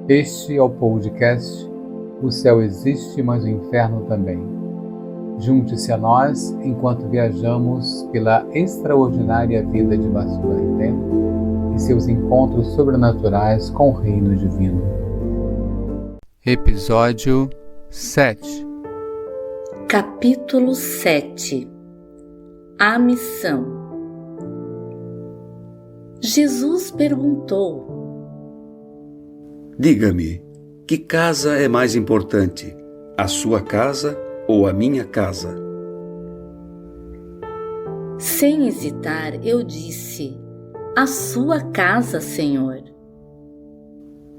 Este é o podcast O Céu Existe, mas o Inferno Também. Junte-se a nós enquanto viajamos pela extraordinária vida de Vasco e seus encontros sobrenaturais com o Reino Divino. Episódio 7. Capítulo 7. A missão. Jesus perguntou: Diga-me, que casa é mais importante, a sua casa ou a minha casa? Sem hesitar, eu disse: a sua casa, Senhor.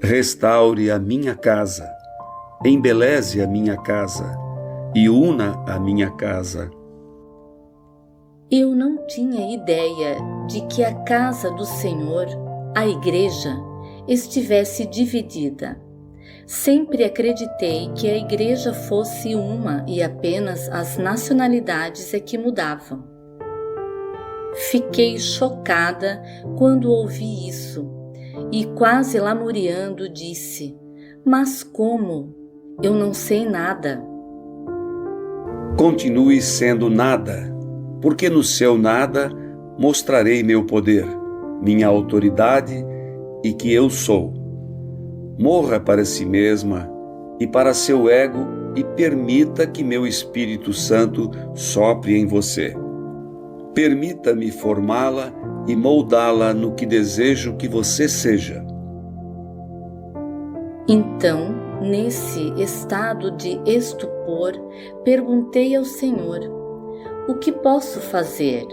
Restaure a minha casa, embeleze a minha casa e una a minha casa. Eu não tinha ideia de que a casa do Senhor, a igreja, estivesse dividida. Sempre acreditei que a igreja fosse uma e apenas as nacionalidades é que mudavam. Fiquei chocada quando ouvi isso e, quase lamuriando, disse: mas como? Eu não sei nada. Continue sendo nada, porque no seu nada mostrarei meu poder, minha autoridade e que eu sou. Morra para si mesma e para seu ego e permita que meu Espírito Santo sopre em você. Permita-me formá-la e moldá-la no que desejo que você seja. Então, nesse estado de estupor, perguntei ao Senhor: o que posso fazer?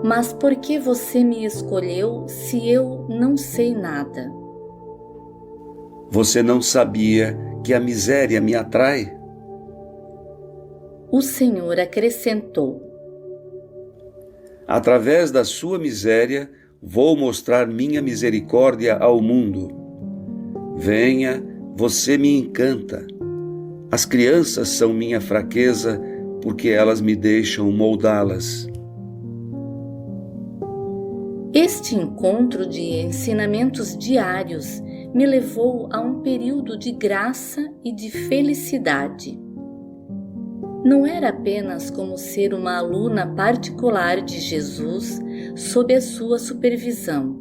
Mas por que você me escolheu se eu não sei nada? Você não sabia que a miséria me atrai? O Senhor acrescentou: através da sua miséria, vou mostrar minha misericórdia ao mundo. Venha, você me encanta. As crianças são minha fraqueza, porque elas me deixam moldá-las. Este encontro de ensinamentos diários me levou a um período de graça e de felicidade. Não era apenas como ser uma aluna particular de Jesus sob a sua supervisão,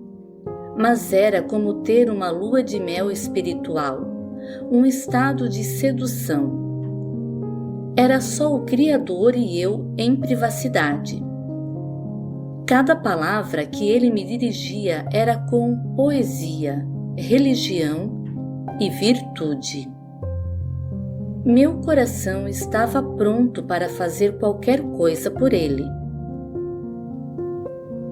mas era como ter uma lua de mel espiritual, um estado de sedução. Era só o Criador e eu em privacidade. Cada palavra que ele me dirigia era com poesia, religião e virtude. Meu coração estava pronto para fazer qualquer coisa por ele.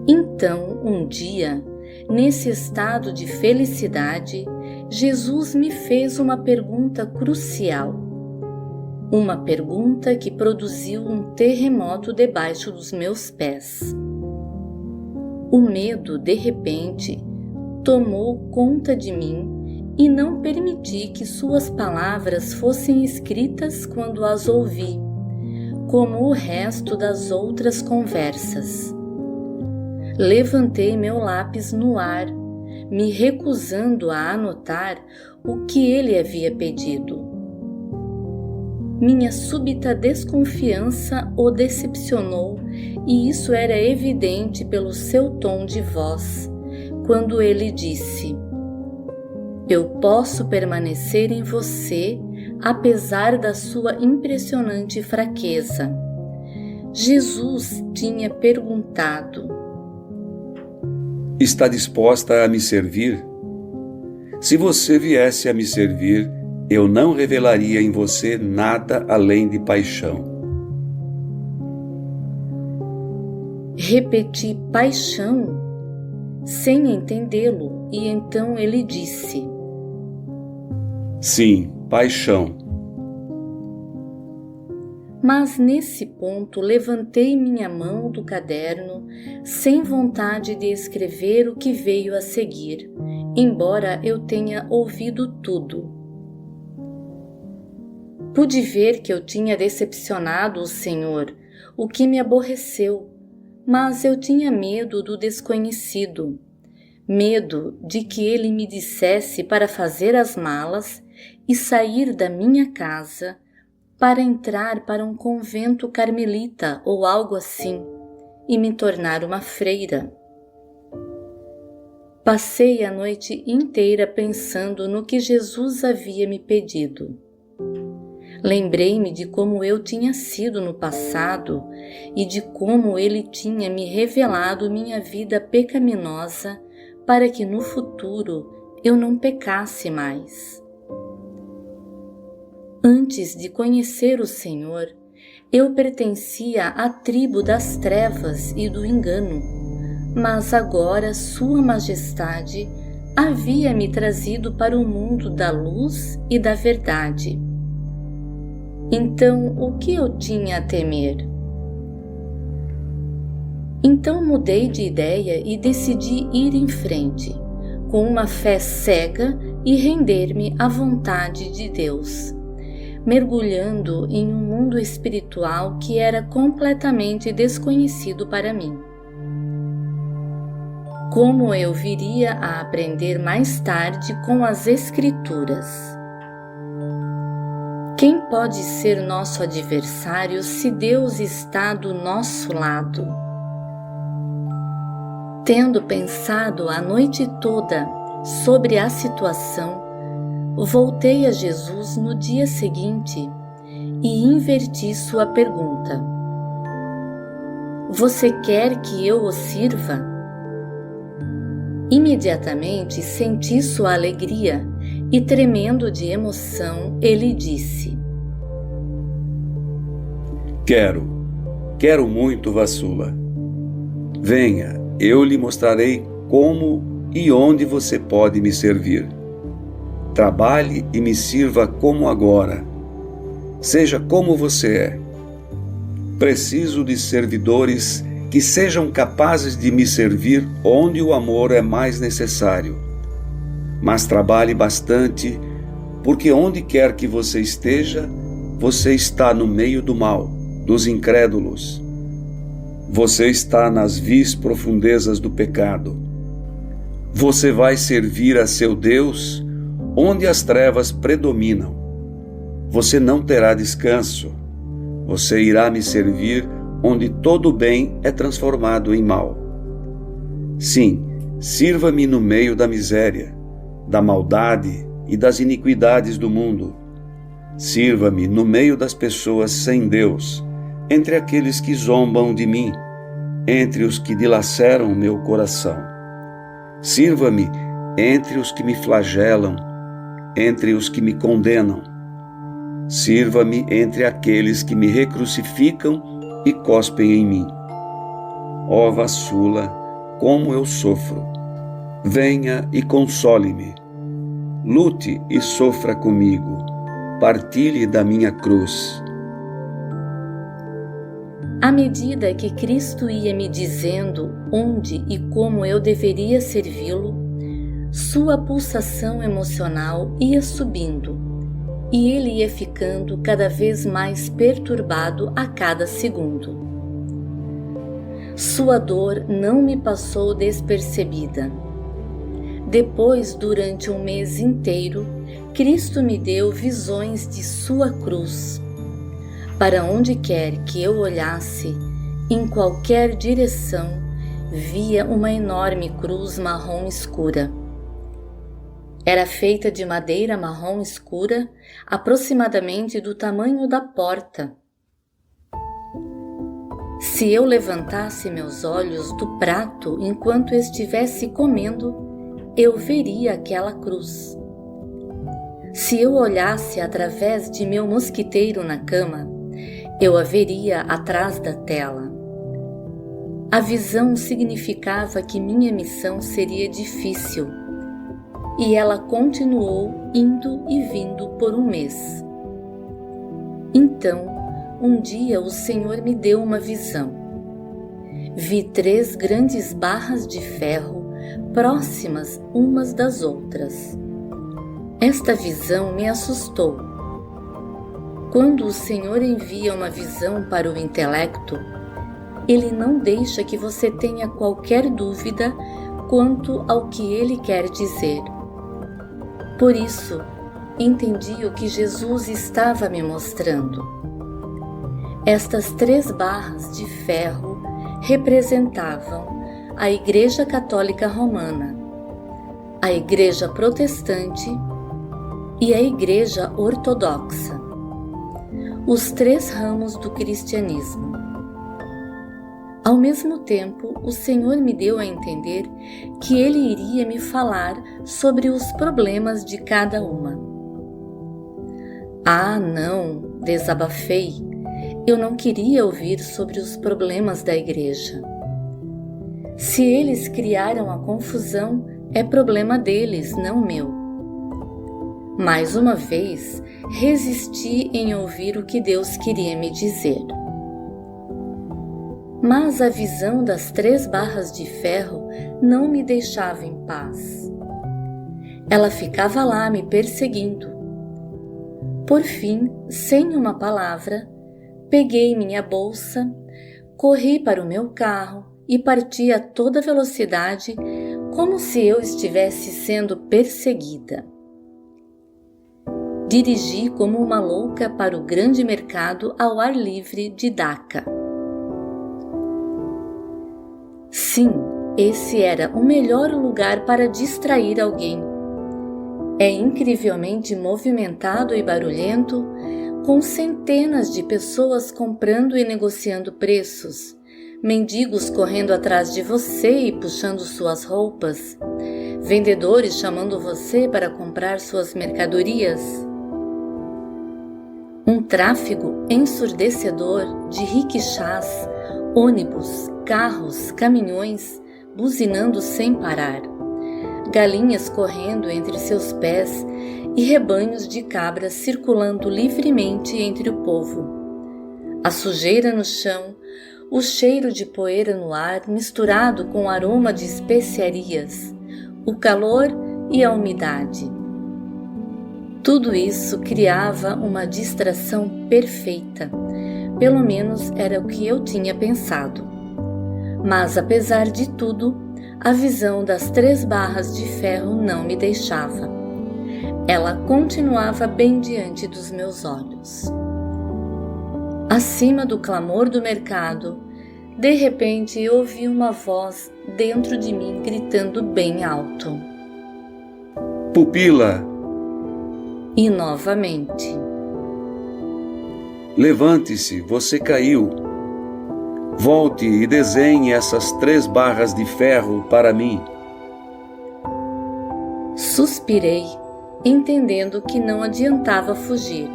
Então, um dia, nesse estado de felicidade, Jesus me fez uma pergunta crucial. Uma pergunta que produziu um terremoto debaixo dos meus pés. O medo, de repente, tomou conta de mim e não permiti que suas palavras fossem escritas quando as ouvi, como o resto das outras conversas. Levantei meu lápis no ar, me recusando a anotar o que ele havia pedido. Minha súbita desconfiança o decepcionou, e isso era evidente pelo seu tom de voz, quando ele disse: eu posso permanecer em você, apesar da sua impressionante fraqueza. Jesus tinha perguntado: está disposta a me servir? Se você viesse a me servir, eu não revelaria em você nada além de paixão. Repeti paixão, sem entendê-lo, e então ele disse: sim, paixão. Mas nesse ponto levantei minha mão do caderno, sem vontade de escrever o que veio a seguir, embora eu tenha ouvido tudo. Pude ver que eu tinha decepcionado o Senhor, o que me aborreceu, mas eu tinha medo do desconhecido. medo de que ele me dissesse para fazer as malas e sair da minha casa para entrar para um convento carmelita ou algo assim e me tornar uma freira. Passei a noite inteira pensando no que Jesus havia me pedido. Lembrei-me de como eu tinha sido no passado e de como ele tinha me revelado minha vida pecaminosa para que no futuro eu não pecasse mais. Antes de conhecer o Senhor, eu pertencia à tribo das trevas e do engano, mas agora Sua Majestade havia me trazido para o mundo da luz e da verdade. Então, o que eu tinha a temer? Então mudei de ideia e decidi ir em frente, com uma fé cega e render-me à vontade de Deus, mergulhando em um mundo espiritual que era completamente desconhecido para mim. Como eu viria a aprender mais tarde com as Escrituras. Quem pode ser nosso adversário se Deus está do nosso lado? Tendo pensado a noite toda sobre a situação, voltei a Jesus no dia seguinte e inverti sua pergunta. Você quer que eu o sirva? Imediatamente senti sua alegria e, tremendo de emoção, ele disse: Quero muito, Vassula. Venha, eu lhe mostrarei como e onde você pode me servir. Trabalhe e me sirva como agora. Seja como você é. Preciso de servidores que sejam capazes de me servir onde o amor é mais necessário. Mas trabalhe bastante, porque onde quer que você esteja, você está no meio do mal, dos incrédulos. Você está nas vis profundezas do pecado. Você vai servir a seu Deus onde as trevas predominam. Você não terá descanso. Você irá me servir onde todo bem é transformado em mal. Sim, sirva-me no meio da miséria, da maldade e das iniquidades do mundo. Sirva-me no meio das pessoas sem Deus, entre aqueles que zombam de mim, entre os que dilaceram meu coração. Sirva-me entre os que me flagelam, entre os que me condenam. Sirva-me entre aqueles que me recrucificam e cospem em mim. Ó Vassula, como eu sofro! Venha e console-me. Lute e sofra comigo. Partilhe da minha cruz. À medida que Cristo ia me dizendo onde e como eu deveria servi-lo, sua pulsação emocional ia subindo e ele ia ficando cada vez mais perturbado a cada segundo. Sua dor não me passou despercebida. Depois, durante um mês inteiro, Cristo me deu visões de sua cruz. Para onde quer que eu olhasse, em qualquer direção, via uma enorme cruz marrom escura. Era feita de madeira marrom escura, aproximadamente do tamanho da porta. Se eu levantasse meus olhos do prato enquanto estivesse comendo, eu veria aquela cruz. Se eu olhasse através de meu mosquiteiro na cama, eu a veria atrás da tela. A visão significava que minha missão seria difícil, e ela continuou indo e vindo por um mês. Então, um dia o Senhor me deu uma visão. Vi 3 grandes barras de ferro próximas umas das outras. Esta visão me assustou. Quando o Senhor envia uma visão para o intelecto, Ele não deixa que você tenha qualquer dúvida quanto ao que ele quer dizer. Por isso, entendi o que Jesus estava me mostrando. Estas 3 barras de ferro representavam a Igreja Católica Romana, a Igreja Protestante e a Igreja Ortodoxa, os 3 ramos do cristianismo. Ao mesmo tempo, o Senhor me deu a entender que Ele iria me falar sobre os problemas de cada uma. Ah, não, desabafei. Eu não queria ouvir sobre os problemas da igreja. Se eles criaram a confusão, é problema deles, não meu. Mais uma vez, resisti em ouvir o que Deus queria me dizer. Mas a visão das 3 barras de ferro não me deixava em paz. Ela ficava lá me perseguindo. Por fim, sem uma palavra, peguei minha bolsa, corri para o meu carro e parti a toda velocidade, como se eu estivesse sendo perseguida. Dirigi como uma louca para o grande mercado ao ar livre de Dhaka. Sim, esse era o melhor lugar para distrair alguém. É incrivelmente movimentado e barulhento, com centenas de pessoas comprando e negociando preços, mendigos correndo atrás de você e puxando suas roupas, vendedores chamando você para comprar suas mercadorias. Um tráfego ensurdecedor de riquixás, ônibus, carros, caminhões, buzinando sem parar, galinhas correndo entre seus pés e rebanhos de cabras circulando livremente entre o povo. A sujeira no chão, o cheiro de poeira no ar misturado com o aroma de especiarias, o calor e a umidade. Tudo isso criava uma distração perfeita, pelo menos era o que eu tinha pensado. Mas apesar de tudo, a visão das 3 barras de ferro não me deixava. Ela continuava bem diante dos meus olhos. Acima do clamor do mercado, de repente ouvi uma voz dentro de mim gritando bem alto. Pupila! E novamente. Levante-se, você caiu. Volte e desenhe essas 3 barras de ferro para mim. Suspirei, entendendo que não adiantava fugir.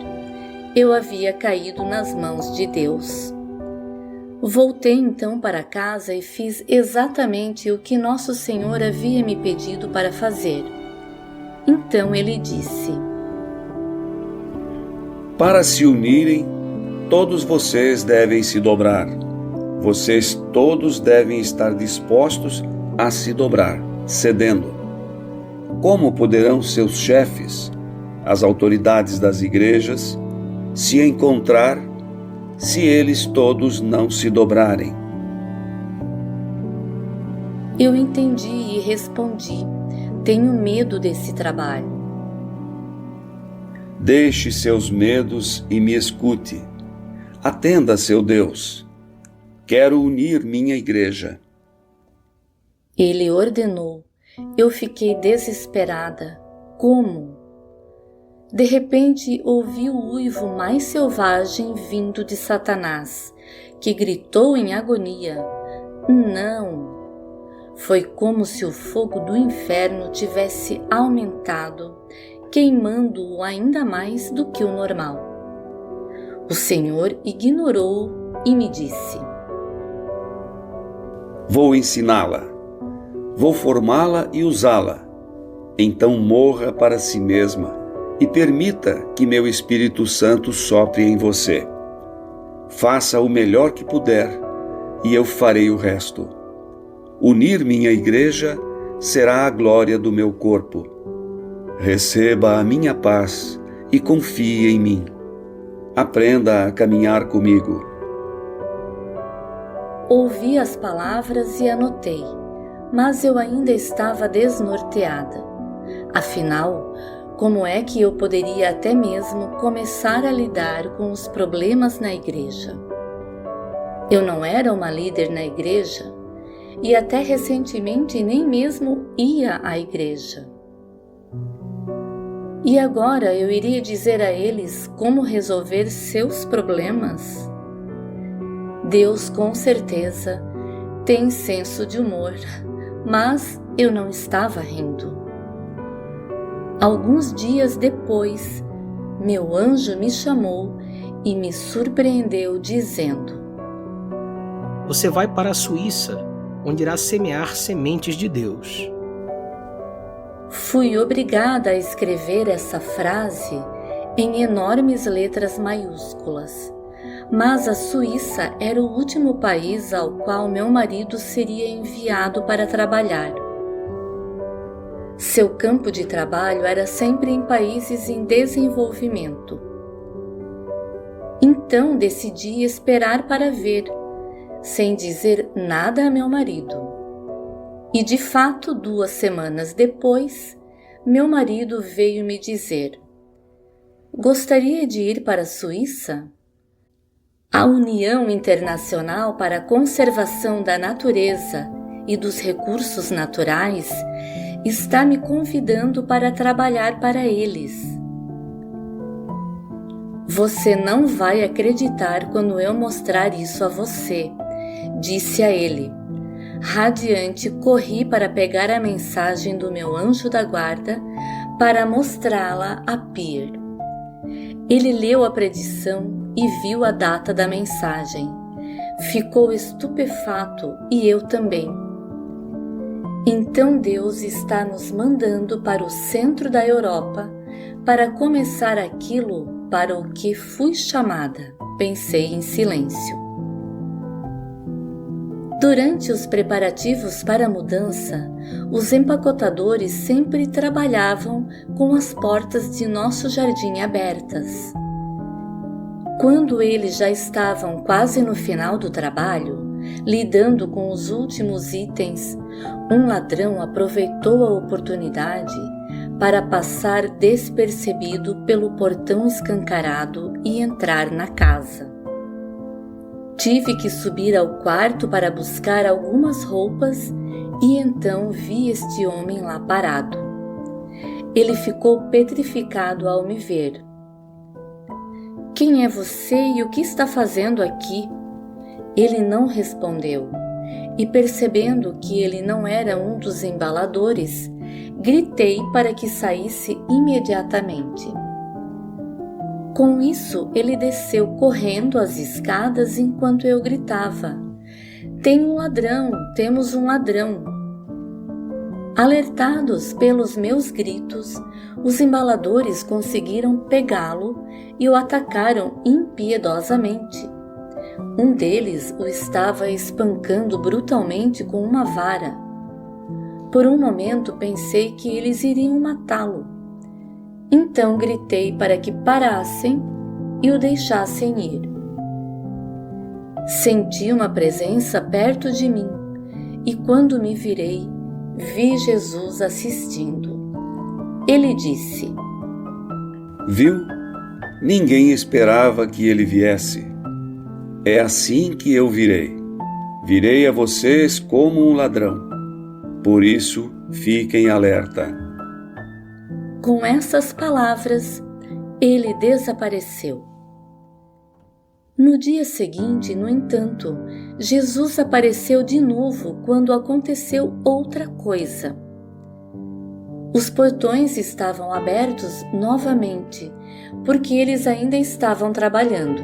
Eu havia caído nas mãos de Deus. Voltei então para casa e fiz exatamente o que Nosso Senhor havia me pedido para fazer. Então ele disse: Para se unirem, todos vocês devem se dobrar. Vocês todos devem estar dispostos a se dobrar, cedendo. Como poderão seus chefes, as autoridades das igrejas, se encontrar se eles todos não se dobrarem? Eu entendi e respondi: tenho medo desse trabalho. Deixe seus medos e me escute. Atenda a seu Deus. Quero unir minha igreja. Ele ordenou. Eu fiquei desesperada. Como? De repente ouvi o uivo mais selvagem vindo de Satanás, que gritou em agonia: não! Foi como se o fogo do inferno tivesse aumentado, queimando-o ainda mais do que o normal. O Senhor ignorou-o e me disse: Vou ensiná-la, vou formá-la e usá-la. Então morra para si mesma e permita que meu Espírito Santo sopre em você. Faça o melhor que puder e eu farei o resto. Unir minha igreja será a glória do meu corpo. Receba a minha paz e confie em mim. Aprenda a caminhar comigo. Ouvi as palavras e anotei. mas eu ainda estava desnorteada. Afinal, como é que eu poderia até mesmo começar a lidar com os problemas na igreja? Eu não era uma líder na igreja e até recentemente nem mesmo ia à igreja. E agora eu iria dizer a eles como resolver seus problemas? Deus com certeza tem senso de humor, mas eu não estava rindo. Alguns dias depois, meu anjo me chamou e me surpreendeu dizendo: Você vai para a Suíça, onde irá semear sementes de Deus. Fui obrigada a escrever essa frase em enormes letras maiúsculas, mas a Suíça era o último país ao qual meu marido seria enviado para trabalhar. Seu campo de trabalho era sempre em países em desenvolvimento. Então decidi esperar para ver, sem dizer nada a meu marido. E de fato, 2 semanas depois, meu marido veio me dizer: Gostaria de ir para a Suíça? A União Internacional para a Conservação da Natureza e dos Recursos Naturais está me convidando para trabalhar para eles. Você não vai acreditar quando eu mostrar isso a você, disse a ele. Radiante, corri para pegar a mensagem do meu anjo da guarda para mostrá-la a Pierre. Ele leu a predição e viu a data da mensagem. Ficou estupefato e eu também. Então Deus está nos mandando para o centro da Europa para começar aquilo para o que fui chamada, pensei em silêncio. Durante os preparativos para a mudança, os empacotadores sempre trabalhavam com as portas de nosso jardim abertas. Quando eles já estavam quase no final do trabalho, lidando com os últimos itens, um ladrão aproveitou a oportunidade para passar despercebido pelo portão escancarado e entrar na casa. Tive que subir ao quarto para buscar algumas roupas e então vi este homem lá parado. Ele ficou petrificado ao me ver. Quem é você e o que está fazendo aqui? Ele não respondeu, e percebendo que ele não era um dos embaladores, gritei para que saísse imediatamente. Com isso, ele desceu correndo as escadas enquanto eu gritava: Tem um ladrão, temos um ladrão. Alertados pelos meus gritos, os embaladores conseguiram pegá-lo e o atacaram impiedosamente. Um deles o estava espancando brutalmente com uma vara. Por um momento pensei que eles iriam matá-lo. Então gritei para que parassem e o deixassem ir. Senti uma presença perto de mim e quando me virei, vi Jesus assistindo. Ele disse: Viu? Ninguém esperava que ele viesse. É assim que eu virei. Virei a vocês como um ladrão. Por isso, fiquem alerta. Com essas palavras, ele desapareceu. No dia seguinte, no entanto, Jesus apareceu de novo quando aconteceu outra coisa. Os portões estavam abertos novamente, porque eles ainda estavam trabalhando,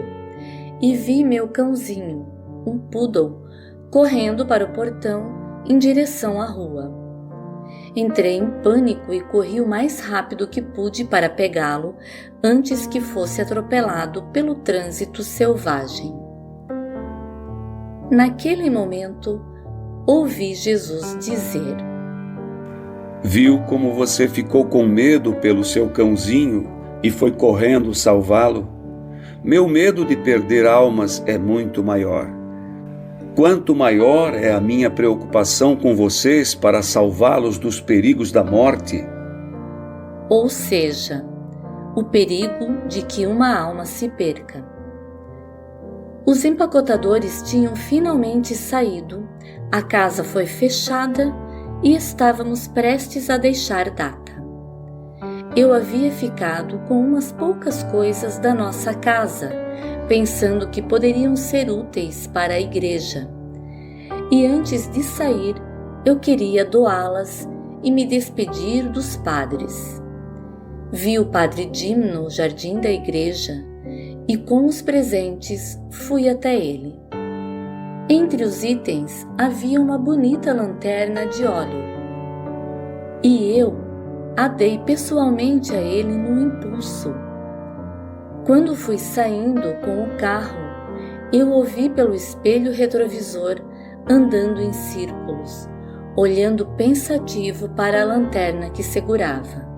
e vi meu cãozinho, um poodle, correndo para o portão em direção à rua. Entrei em pânico e corri o mais rápido que pude para pegá-lo antes que fosse atropelado pelo trânsito selvagem. Naquele momento, ouvi Jesus dizer: Viu como você ficou com medo pelo seu cãozinho e foi correndo salvá-lo? Meu medo de perder almas é muito maior. quanto maior é a minha preocupação com vocês para salvá-los dos perigos da morte. Ou seja, o perigo de que uma alma se perca. Os empacotadores tinham finalmente saído, a casa foi fechada e estávamos prestes a deixar Dhaka. Eu havia ficado com umas poucas coisas da nossa casa, pensando que poderiam ser úteis para a igreja. E antes de sair, eu queria doá-las e me despedir dos padres. Vi o padre Jim no jardim da igreja e com os presentes fui até ele. Entre os itens havia uma bonita lanterna de óleo. E eu a dei pessoalmente a ele no impulso. Quando fui saindo com o carro, eu o vi pelo espelho retrovisor andando em círculos, olhando pensativo para a lanterna que segurava.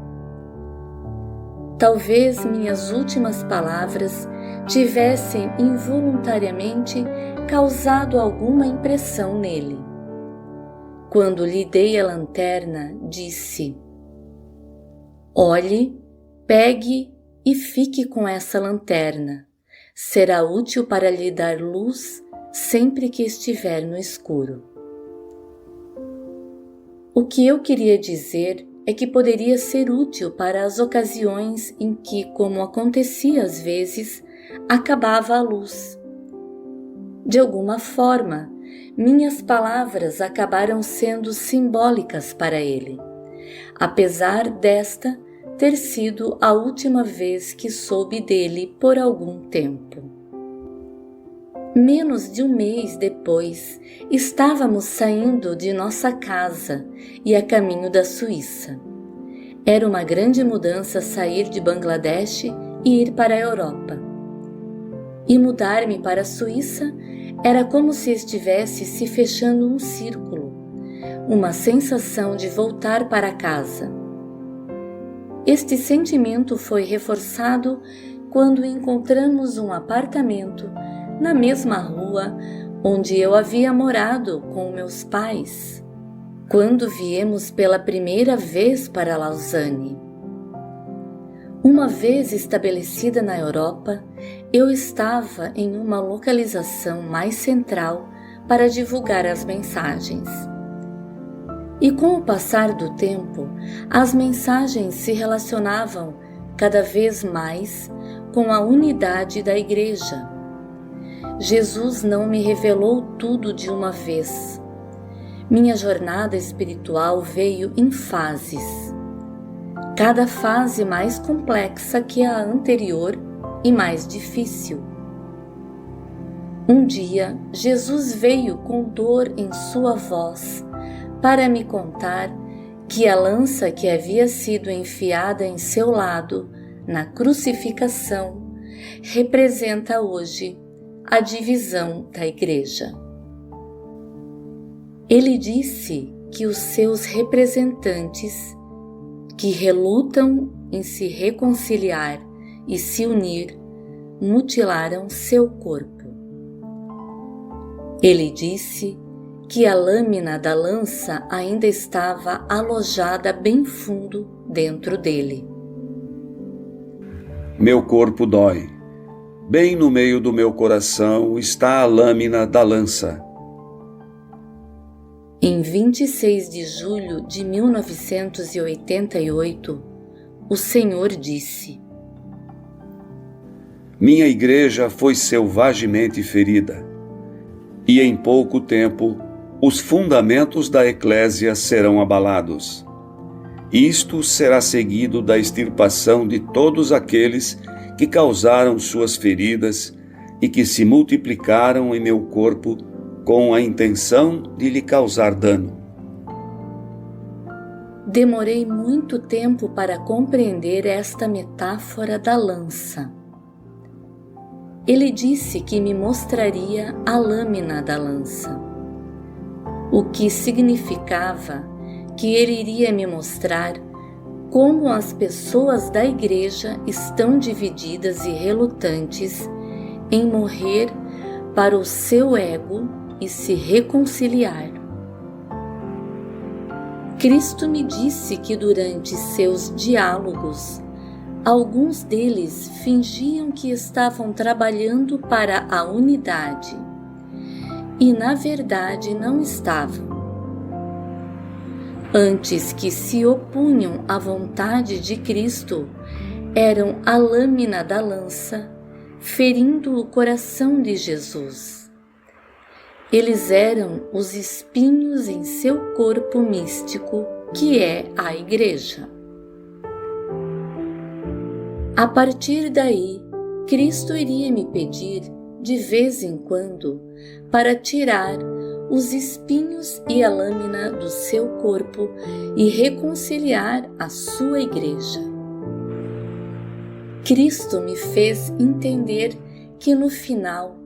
Talvez minhas últimas palavras tivessem involuntariamente causado alguma impressão nele. Quando lhe dei a lanterna, disse: "Olhe, pegue e fique com essa lanterna. Será útil para lhe dar luz sempre que estiver no escuro." O que eu queria dizer é que poderia ser útil para as ocasiões em que, como acontecia às vezes, acabava a luz. De alguma forma, minhas palavras acabaram sendo simbólicas para ele, apesar desta ter sido a última vez que soube dele por algum tempo. Menos de um mês depois, estávamos saindo de nossa casa e a caminho da Suíça. Era uma grande mudança sair de Bangladesh e ir para a Europa. E mudar-me para a Suíça era como se estivesse se fechando um círculo, uma sensação de voltar para casa. Este sentimento foi reforçado quando encontramos um apartamento na mesma rua onde eu havia morado com meus pais, quando viemos pela primeira vez para Lausanne. Uma vez estabelecida na Europa, eu estava em uma localização mais central para divulgar as mensagens. E com o passar do tempo, as mensagens se relacionavam cada vez mais com a unidade da igreja. Jesus não me revelou tudo de uma vez. Minha jornada espiritual veio em fases, cada fase mais complexa que a anterior e mais difícil. Um dia, Jesus veio com dor em sua voz para me contar que a lança que havia sido enfiada em seu lado na crucificação representa hoje a divisão da igreja. Ele disse que os seus representantes, que relutam em se reconciliar e se unir, mutilaram seu corpo. Ele disse que a lâmina da lança ainda estava alojada bem fundo dentro dele. Meu corpo dói. Bem no meio do meu coração está a lâmina da lança. Em 26 de julho de 1988, o Senhor disse: Minha igreja foi selvagemente ferida, e em pouco tempo os fundamentos da eclésia serão abalados. Isto será seguido da extirpação de todos aqueles que causaram suas feridas e que se multiplicaram em meu corpo com a intenção de lhe causar dano. Demorei muito tempo para compreender esta metáfora da lança. Ele disse que me mostraria a lâmina da lança, o que significava que ele iria me mostrar como as pessoas da igreja estão divididas e relutantes em morrer para o seu ego e se reconciliar. Cristo me disse que durante seus diálogos, alguns deles fingiam que estavam trabalhando para a unidade e, na verdade, não estavam. Antes que se opunham à vontade de Cristo, eram a lâmina da lança, ferindo o coração de Jesus. Eles eram os espinhos em seu corpo místico, que é a Igreja. A partir daí, Cristo iria me pedir, de vez em quando, para tirar os espinhos e a lâmina do seu corpo e reconciliar a sua Igreja. Cristo me fez entender que no final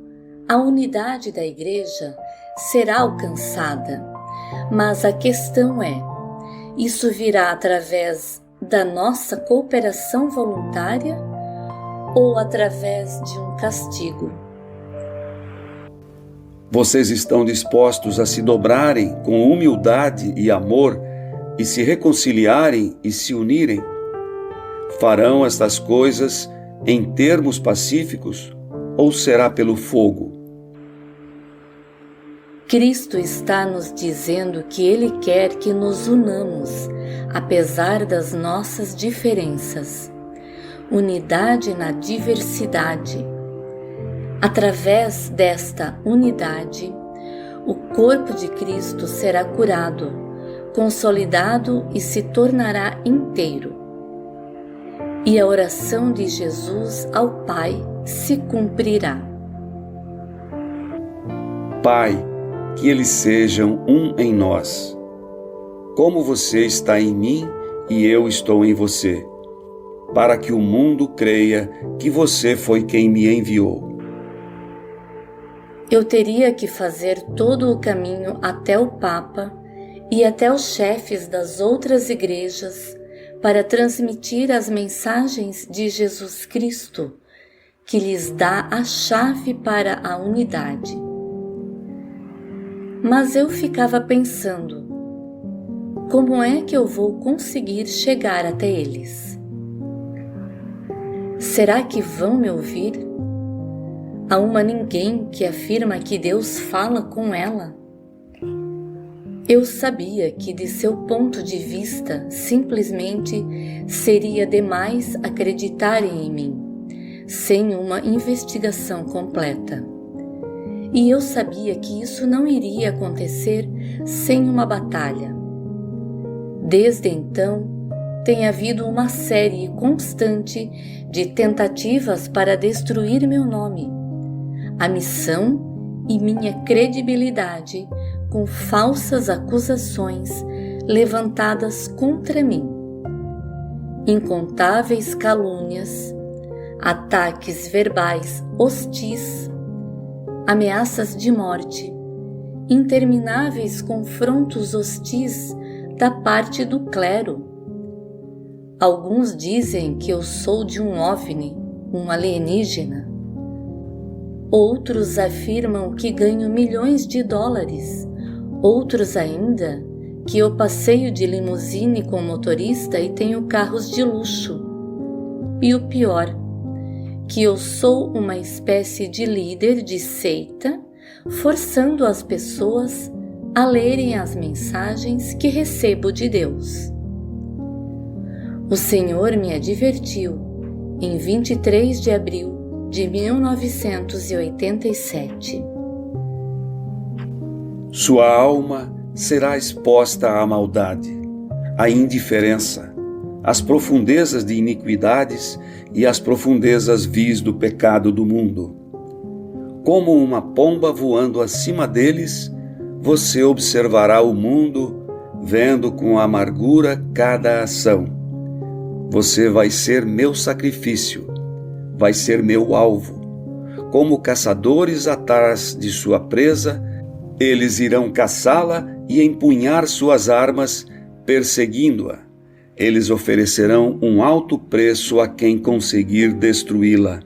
a unidade da Igreja será alcançada, mas a questão é: isso virá através da nossa cooperação voluntária ou através de um castigo? Vocês estão dispostos a se dobrarem com humildade e amor e se reconciliarem e se unirem? Farão estas coisas em termos pacíficos ou será pelo fogo? Cristo está nos dizendo que Ele quer que nos unamos, apesar das nossas diferenças. Unidade na diversidade. Através desta unidade, o corpo de Cristo será curado, consolidado e se tornará inteiro. E a oração de Jesus ao Pai se cumprirá. Pai, que eles sejam um em nós. Como você está em mim e eu estou em você, para que o mundo creia que você foi quem me enviou. Eu teria que fazer todo o caminho até o Papa e até os chefes das outras igrejas para transmitir as mensagens de Jesus Cristo, que lhes dá a chave para a unidade. Mas eu ficava pensando, como é que eu vou conseguir chegar até eles? Será que vão me ouvir? Há uma ninguém que afirma que Deus fala com ela. Eu sabia que, de seu ponto de vista, simplesmente seria demais acreditarem em mim, sem uma investigação completa. E eu sabia que isso não iria acontecer sem uma batalha. Desde então, tem havido uma série constante de tentativas para destruir meu nome, a missão e minha credibilidade com falsas acusações levantadas contra mim. Incontáveis calúnias, ataques verbais hostis, ameaças de morte, intermináveis confrontos hostis da parte do clero. Alguns dizem que eu sou de um OVNI, um alienígena. Outros afirmam que ganho milhões de dólares. Outros ainda que eu passeio de limusine com motorista e tenho carros de luxo. E o pior, que eu sou uma espécie de líder de seita, forçando as pessoas a lerem as mensagens que recebo de Deus. O Senhor me advertiu em 23 de abril de 1987. Sua alma será exposta à maldade, à indiferença, às profundezas de iniquidades e às profundezas vis do pecado do mundo. Como uma pomba voando acima deles, você observará o mundo, vendo com amargura cada ação. Você vai ser meu sacrifício, vai ser meu alvo. Como caçadores atrás de sua presa, eles irão caçá-la e empunhar suas armas, perseguindo-a. Eles oferecerão um alto preço a quem conseguir destruí-la.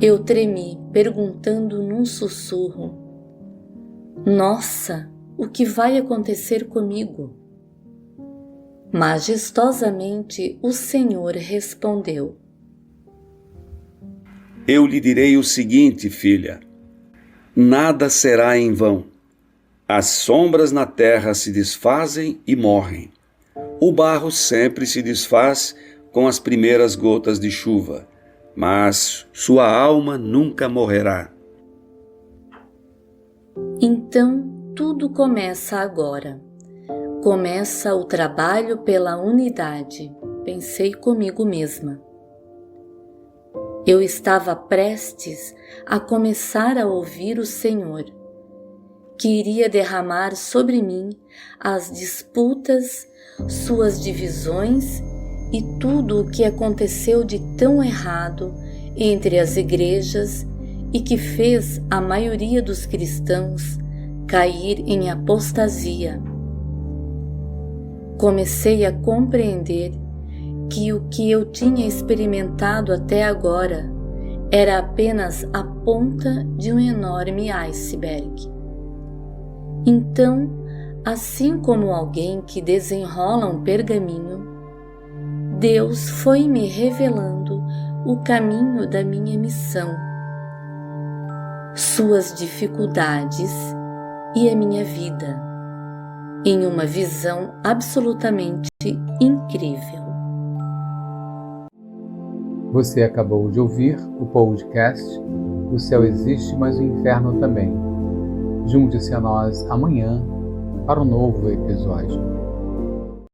Eu tremi perguntando num sussurro: Nossa, o que vai acontecer comigo? Majestosamente o Senhor respondeu: Eu lhe direi o seguinte, filha: nada será em vão. As sombras na terra se desfazem e morrem. O barro sempre se desfaz com as primeiras gotas de chuva, mas sua alma nunca morrerá. Então tudo começa agora. Começa o trabalho pela unidade, pensei comigo mesma. Eu estava prestes a começar a ouvir o Senhor, que iria derramar sobre mim as disputas, suas divisões e tudo o que aconteceu de tão errado entre as igrejas e que fez a maioria dos cristãos cair em apostasia. Comecei a compreender que o que eu tinha experimentado até agora era apenas a ponta de um enorme iceberg. Então, assim como alguém que desenrola um pergaminho, Deus foi me revelando o caminho da minha missão, suas dificuldades e a minha vida, em uma visão absolutamente incrível. Você acabou de ouvir o podcast O Céu Existe, mas o Inferno Também. Junte-se a nós amanhã para um novo episódio.